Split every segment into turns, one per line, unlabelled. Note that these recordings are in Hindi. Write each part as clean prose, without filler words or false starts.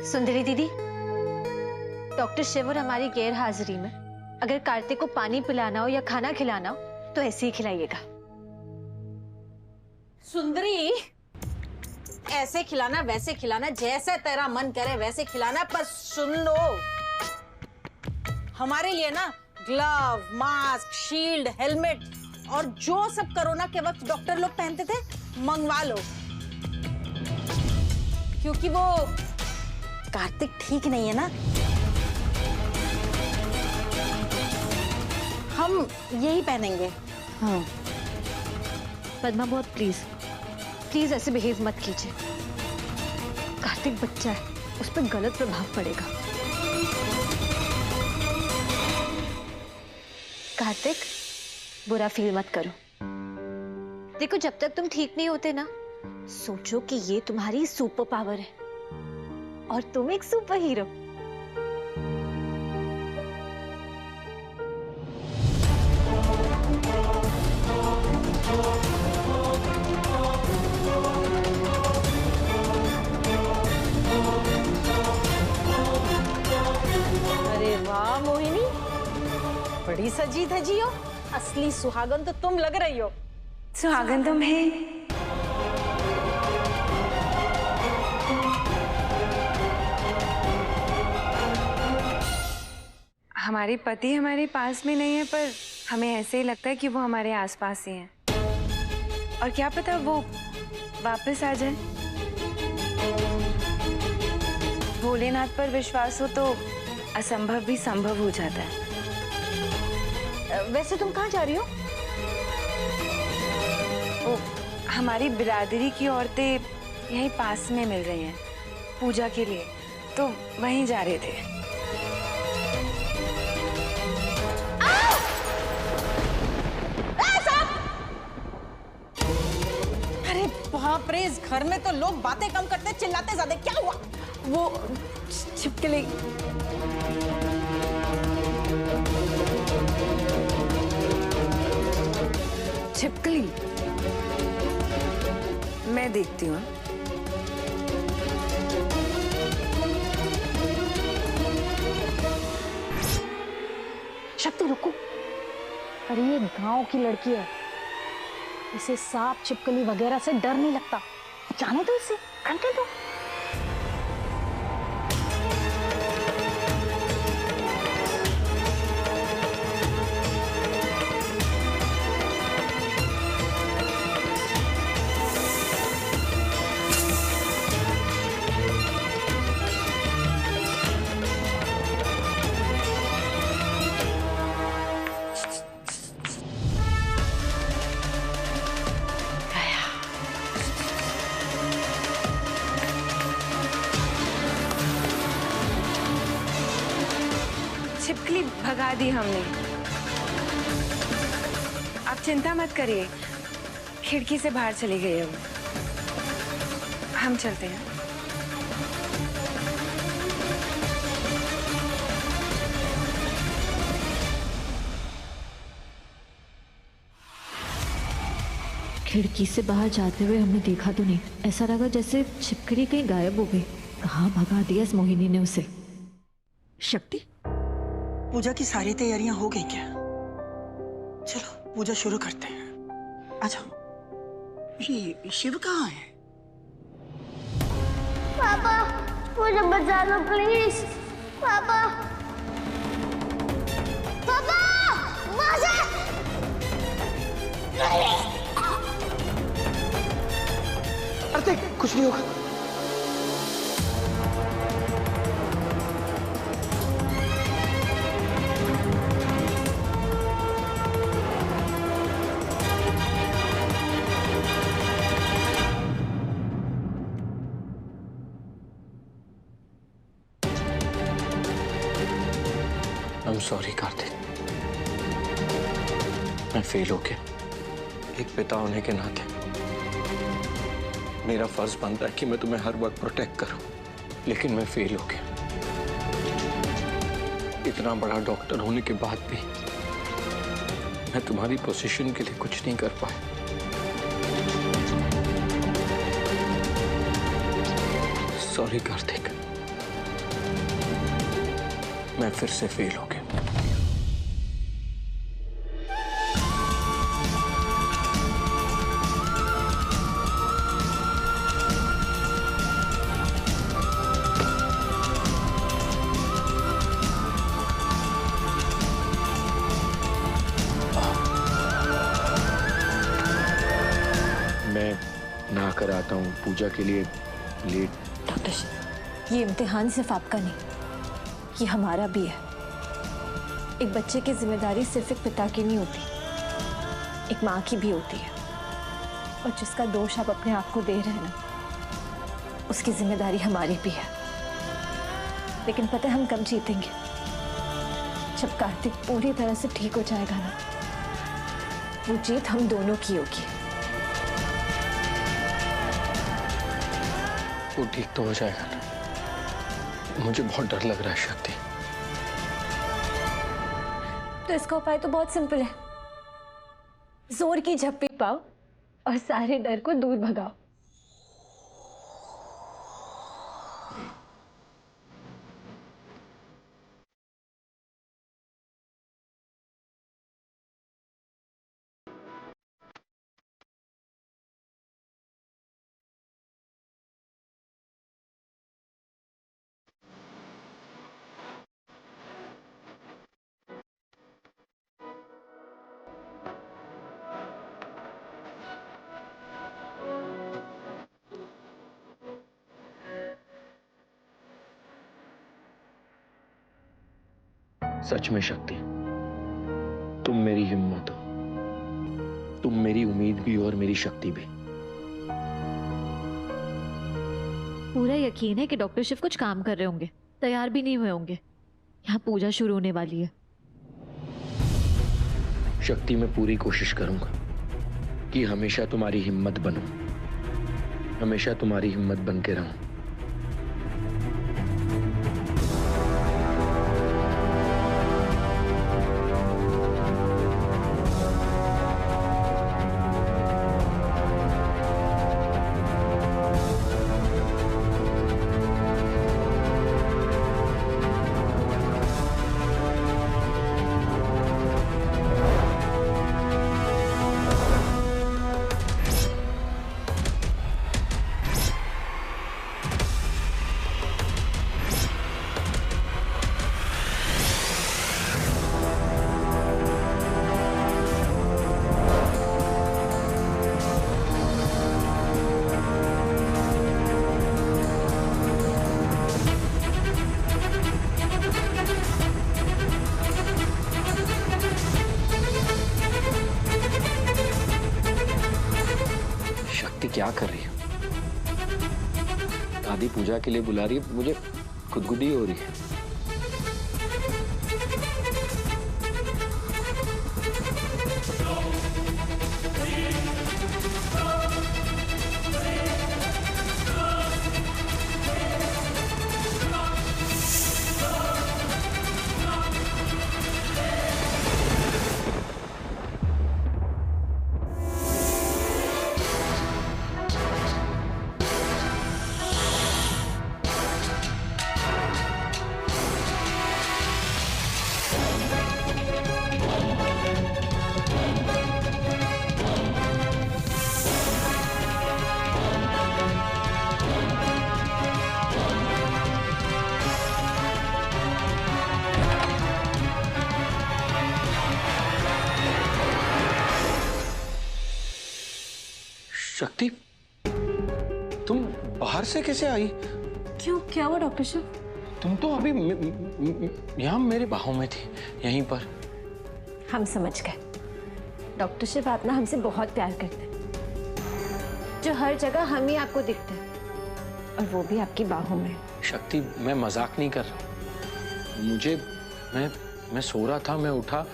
सुंदरी दीदी, डॉक्टर शिव और हमारी गैर हाजिरी में अगर कार्तिक को पानी पिलाना हो या खाना खिलाना हो तो ऐसे ही खिलाइएगा।
सुंदरी, ऐसे खिलाना वैसे खिलाना, जैसे तेरा मन करे वैसे खिलाना, पर सुन लो, हमारे लिए ना ग्लव, मास्क, शील्ड, हेलमेट और जो सब कोरोना के वक्त डॉक्टर लोग पहनते थे मंगवा लो, क्योंकि वो कार्तिक ठीक नहीं है ना। हम यही पहनेंगे। हाँ
पद्मा बहुत प्लीज ऐसे बिहेव मत कीजिए। कार्तिक बच्चा है, उस पर गलत प्रभाव पड़ेगा। कार्तिक, बुरा फील मत करो। देखो, जब तक तुम ठीक नहीं होते ना, सोचो कि ये तुम्हारी सुपर पावर है और तुम एक सुपर हीरो।
अरे वाह मोहिनी, बड़ी सजी धजी हो। असली सुहागन तो तुम लग रही हो।
सुहागन तुम है। हमारे पति हमारे पास में नहीं है, पर हमें ऐसे ही लगता है कि वो हमारे आसपास ही हैं। और क्या पता वो वापस आ जाए। भोलेनाथ पर विश्वास हो तो असंभव भी संभव हो जाता है।
वैसे तुम कहाँ जा रही हो?
वो हमारी बिरादरी की औरतें यहीं पास में मिल रही हैं पूजा के लिए, तो वहीं जा रहे थे।
अरे बाप रे, इस घर में तो लोग बातें कम करते चिल्लाते ज्यादा। क्या हुआ?
वो छिपकली। छिपकली मैं देखती हूँ।
शक्ति रुको। अरे ये गांव की लड़की है, इसे सांप छिपकली वगैरह से डर नहीं लगता। जाने दो इसे, घंटे दो।
छिपकली भगा दी हमने। आप चिंता मत करिए, खिड़की से बाहर चली गई है वो। हम चलते हैं।
खिड़की से बाहर जाते हुए हमने देखा तो नहीं, ऐसा लगा जैसे छिपकली कहीं गायब हो गई। कहाँ भगा दिया इस मोहिनी ने उसे।
शक्ति, पूजा की सारी तैयारियां हो गई क्या? चलो पूजा शुरू करते हैं। आ जाओ। ये शिव कहाँ है?
पापा, मुझे बचा लो प्लीज। पापा, पापा, मुझे।
कार्तिक, कुछ नहीं होगा।
I'm sorry कार्तिक, मैं फेल हो गया। एक पिता होने के नाते मेरा फर्ज बनता है कि मैं तुम्हें हर वक्त प्रोटेक्ट करूं, लेकिन मैं फेल हो गया। इतना बड़ा डॉक्टर होने के बाद भी मैं तुम्हारी पोजीशन के लिए कुछ नहीं कर पाया। सॉरी कार्तिक, मैं फिर से फेल हो गया। मैं ना कर आता हूँ पूजा के लिए लेट।
डॉक्टर शिव, ये इम्तिहान सिर्फ आपका नहीं, ये हमारा भी है। एक बच्चे की जिम्मेदारी सिर्फ एक पिता की नहीं होती, एक माँ की भी होती है। और जिसका दोष आप अपने आप को दे रहे हैं ना, उसकी जिम्मेदारी हमारी भी है। लेकिन पता है हम कब जीतेंगे? जब कार्तिक पूरी तरह से ठीक हो जाएगा ना, वो जीत हम दोनों की होगी।
वो ठीक तो हो जाएगा ना? मुझे बहुत डर लग रहा है शक्ति।
तो इसका उपाय तो बहुत सिंपल है, जोर की झप्पी पाओ और सारे डर को दूर भगाओ।
सच में शक्ति, तुम मेरी हिम्मत हो, तुम मेरी उम्मीद भी हो और मेरी शक्ति भी।
पूरा यकीन है कि डॉक्टर शिव कुछ काम कर रहे होंगे, तैयार भी नहीं हुए होंगे। यहाँ पूजा शुरू होने वाली है।
शक्ति, मैं पूरी कोशिश करूंगा कि हमेशा तुम्हारी हिम्मत बनूं, हमेशा तुम्हारी हिम्मत बन के रहूं। क्या कर रही हो? दादी पूजा के लिए बुला रही है, मुझे खुदगुदी हो रही है। शक्ति, तुम बाहर से कैसे आई?
क्यों, क्या हुआ डॉक्टर शिव?
तुम तो अभी यहाँ मेरे बाहों में थी, यहीं पर।
हम समझ गए। डॉक्टर शिव, आप ना हमसे बहुत प्यार करते हैं, जो हर जगह हम ही आपको दिखते हैं, और वो भी आपकी बाहों में।
शक्ति, मैं मजाक नहीं कर रहा। मैं सो रहा था, मैं उठा,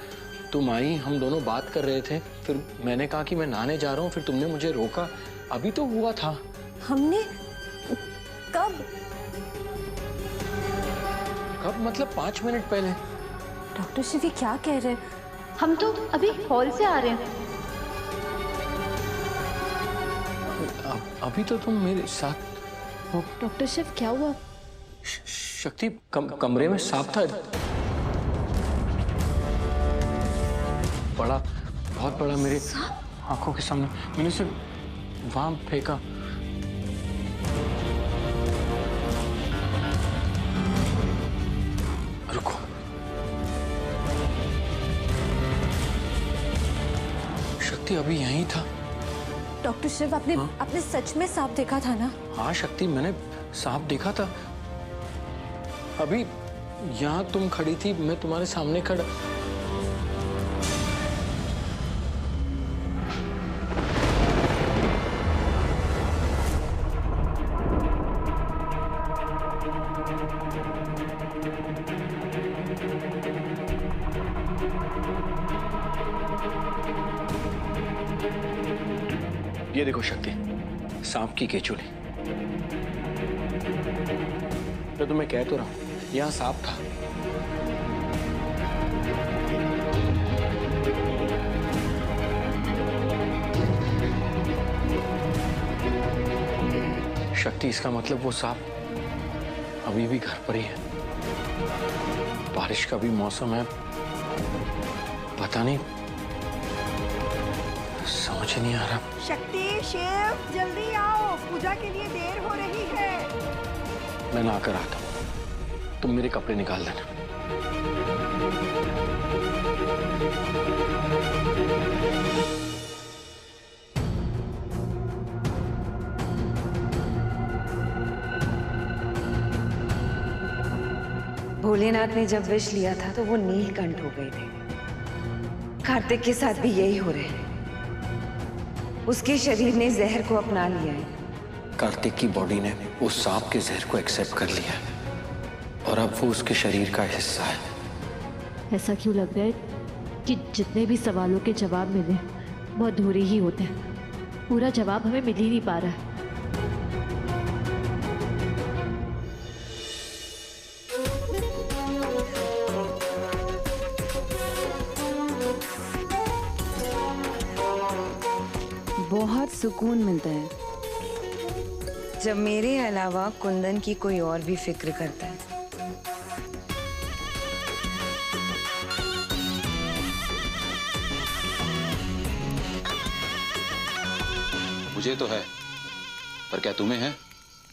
तुम आई, हम दोनों बात कर रहे थे, फिर मैंने कहा कि मैं नहाने जा रहा हूँ, फिर तुमने मुझे रोका। अभी तो हुआ था।
हमने कब?
कब मतलब 5 मिनट पहले।
डॉक्टर शिव, ये क्या कह रहे हैं? हम तो अभी हॉल से आ रहे हैं।
अभी तो तुम मेरे साथ हो।
डॉक्टर शिव, क्या हुआ?
शक्ति, कमरे में सांप था। बहुत बड़ा मेरे आंखों के सामने। मैंने उसे वहां फेंका। रुको, शक्ति अभी यहीं था।
डॉक्टर शिव, आपने सच में सांप देखा था ना?
हाँ शक्ति, मैंने सांप देखा था। अभी यहाँ तुम खड़ी थी, मैं तुम्हारे सामने खड़ा। ये देखो शक्ति, सांप की केचुली। तो तुम्हें कह तो रहा हूं, यहाँ सांप था। शक्ति, इसका मतलब वो सांप अभी भी घर पर ही है। बारिश का भी मौसम है, पता नहीं, समझ नहीं आ रहा।
शक्ति, शिव, जल्दी आओ, पूजा के लिए देर हो रही है।
मैं ना कर आता हूं, तुम मेरे कपड़े निकाल देना।
भोलेनाथ ने जब विष लिया था तो वो नीलकंठ हो गए थे। कार्तिक के साथ भी यही हो रहे हैं। उसके शरीर ने जहर को अपना लिया है।
कार्तिक की बॉडी ने उस सांप के जहर को एक्सेप्ट कर लिया है और अब वो उसके शरीर का हिस्सा है।
ऐसा क्यों लग रहा है कि जितने भी सवालों के जवाब मिले वो अधूरे ही होते हैं। पूरा जवाब हमें मिल ही नहीं पा रहा है।
बहुत सुकून मिलता है जब मेरे अलावा कुंदन की कोई और भी फिक्र करता है।
मुझे तो है, पर क्या तुम्हें है?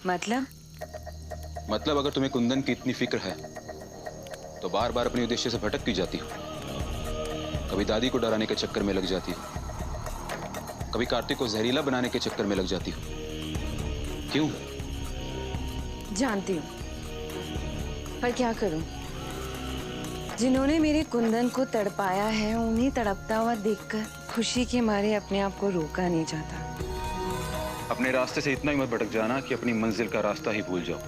मतलब
अगर तुम्हें कुंदन की इतनी फिक्र है तो बार बार अपने उद्देश्य से भटक क्यों जाती हो? कभी दादी को डराने के चक्कर में लग जाती हो, कभी कार्तिक को जहरीला बनाने के चक्कर में लग जाती हो। क्यों?
जानती हूँ, पर क्या करूं? जिन्होंने मेरे कुंदन को तड़पाया है उन्हें तड़पता हुआ देखकर खुशी के मारे अपने आप को रोका नहीं जाता।
अपने रास्ते से इतना ही मत भटक जाना कि अपनी मंजिल का रास्ता ही भूल जाओ।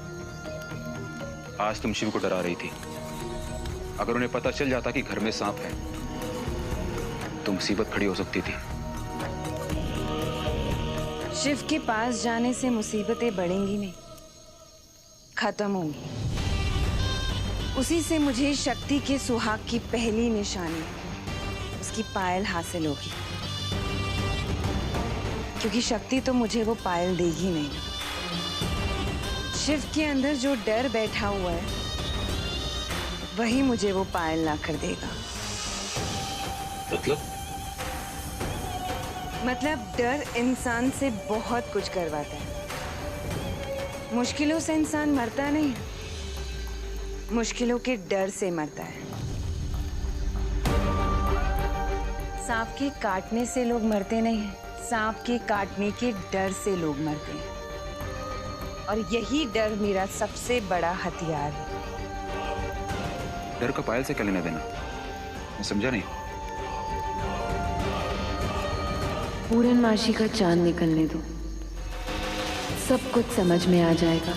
आज तुम शिव को डरा रही थी। अगर उन्हें पता चल जाता कि घर में सांप है तो मुसीबत खड़ी हो सकती थी।
शिव के पास जाने से मुसीबतें बढ़ेंगी नहीं, खत्म होंगी। उसी से मुझे शक्ति के सुहाग की पहली निशानी, उसकी पायल हासिल होगी। क्योंकि शक्ति तो मुझे वो पायल देगी नहीं। शिव के अंदर जो डर बैठा हुआ है वही मुझे वो पायल ला कर देगा। मतलब डर इंसान से बहुत कुछ करवाता है। मुश्किलों से इंसान मरता नहीं, मुश्किलों के डर से मरता है। सांप के काटने से लोग मरते नहीं हैं, सांप के काटने के डर से लोग मरते हैं। और यही डर मेरा सबसे बड़ा हथियार है।
डर का पायल से क्या लेना देना? मैं समझा नहीं।
पूर्णमासी का चांद निकलने दो, सब कुछ समझ में आ जाएगा।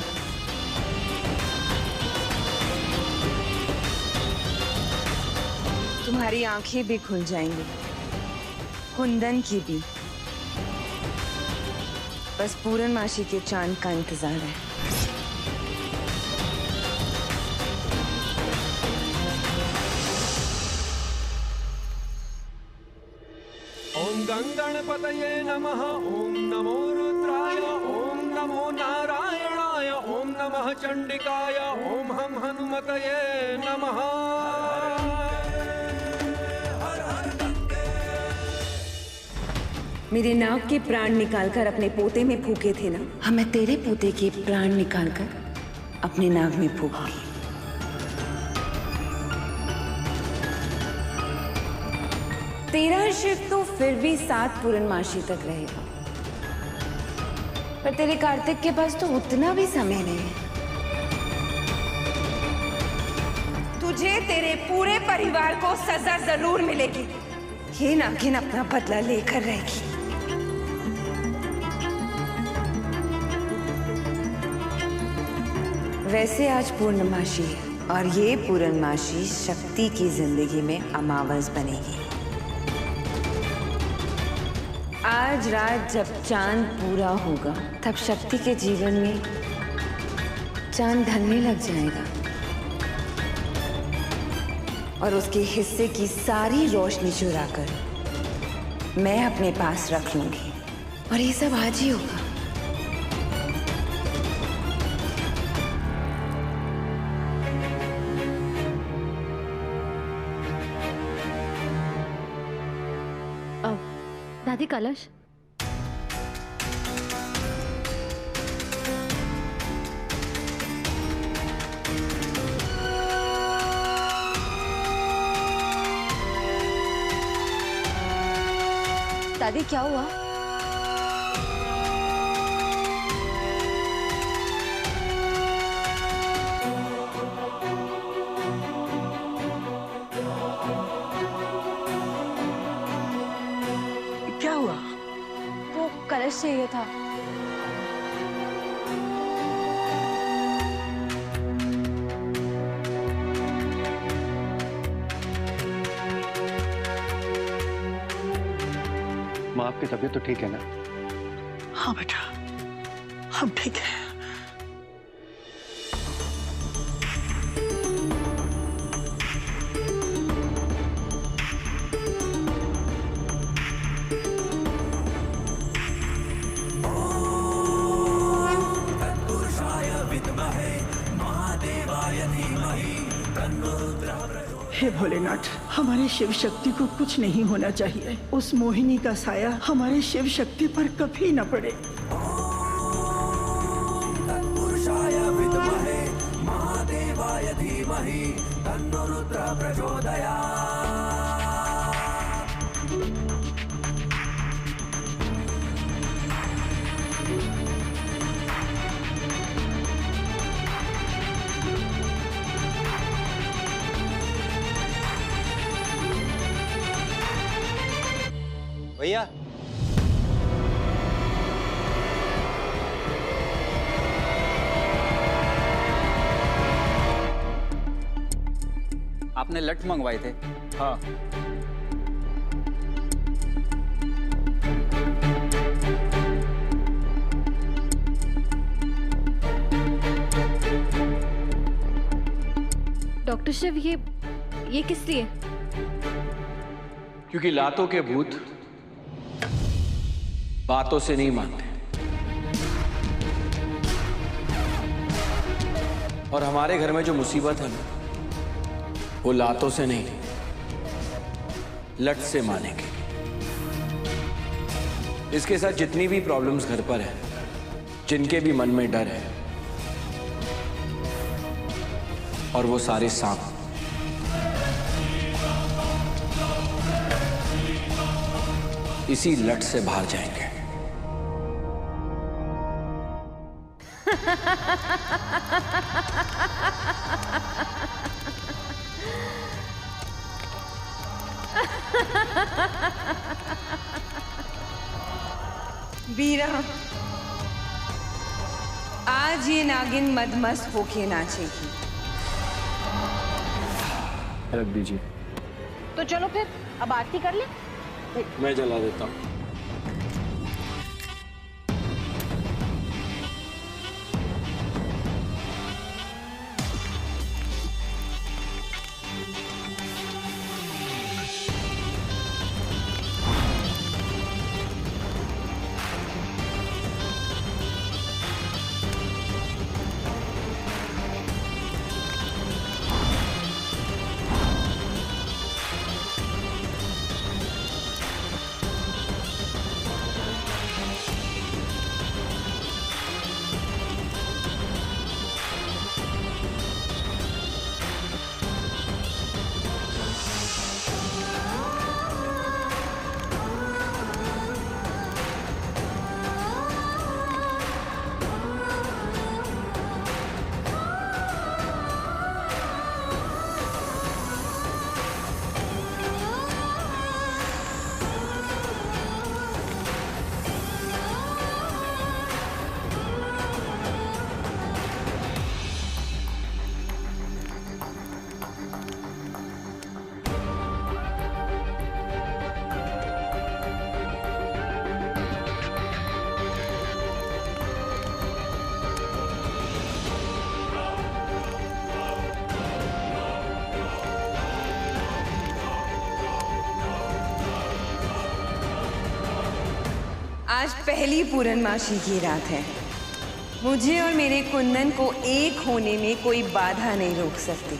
तुम्हारी आंखें भी खुल जाएंगी, कुंदन की भी। बस पूर्णमासी के चांद का इंतजार है।
ओम गंगणपतये नमः। ओम नमो रुद्राय। ओम नमो नारायणाय। ओम नमः चंडिकाय। ओम हम हनुमतये नमः। हर हर गंगे
मेरे नाग के प्राण निकालकर अपने पोते में फूके थे ना, हाँ मैं तेरे पोते के प्राण निकालकर अपने नाग में फूकूंगी। तेरा शिव तो फिर भी 7 पूर्णमासी तक रहेगा, पर तेरे कार्तिक के पास तो उतना भी समय नहीं है। तुझे तेरे पूरे परिवार को सजा जरूर मिलेगी। ये नागिन अपना बदला लेकर रहेगी। वैसे आज पूर्णमासी है और ये पूर्णमासी शक्ति की जिंदगी में अमावस बनेगी। आज रात जब चांद पूरा होगा तब शक्ति के जीवन में चांद ढलने लग जाएगा और उसके हिस्से की सारी रोशनी चुराकर मैं अपने पास रख लूंगी और ये सब आज ही होगा।
दादी कलश। दादी क्या हुआ?
क्या हुआ?
वो कलश चाहिए था।
माँ आपकी तबीयत तो ठीक है ना?
हाँ बेटा, हम ठीक है। हे भोलेनाथ, हमारे शिव शक्ति को कुछ नहीं होना चाहिए। उस मोहिनी का साया हमारे शिव शक्ति पर कभी न पड़े। तत्पुरुषाय विद्महे महादेवाय धीमहि तन्नो रुद्रः प्रचोदयात्।
भैया आपने लट मंगवाए थे?
हाँ।
डॉक्टर शिव, ये किस लिए?
क्योंकि लातों के भूत बातों से नहीं मानते और हमारे घर में जो मुसीबत है वो लातों से नहीं लट से मानेंगे। इसके साथ जितनी भी प्रॉब्लम्स घर पर है, जिनके भी मन में डर है, और वो सारे सांप इसी लट से बाहर जाएंगे।
बीरा, आज ये नागिन मदमस्त होके नाचेगी।
रख दीजिए।
तो चलो फिर अब आरती कर ले।
मैं जला देता हूँ।
आज पहली पूर्णमासी की रात है। मुझे और मेरे कुंदन को एक होने में कोई बाधा नहीं रोक सकती।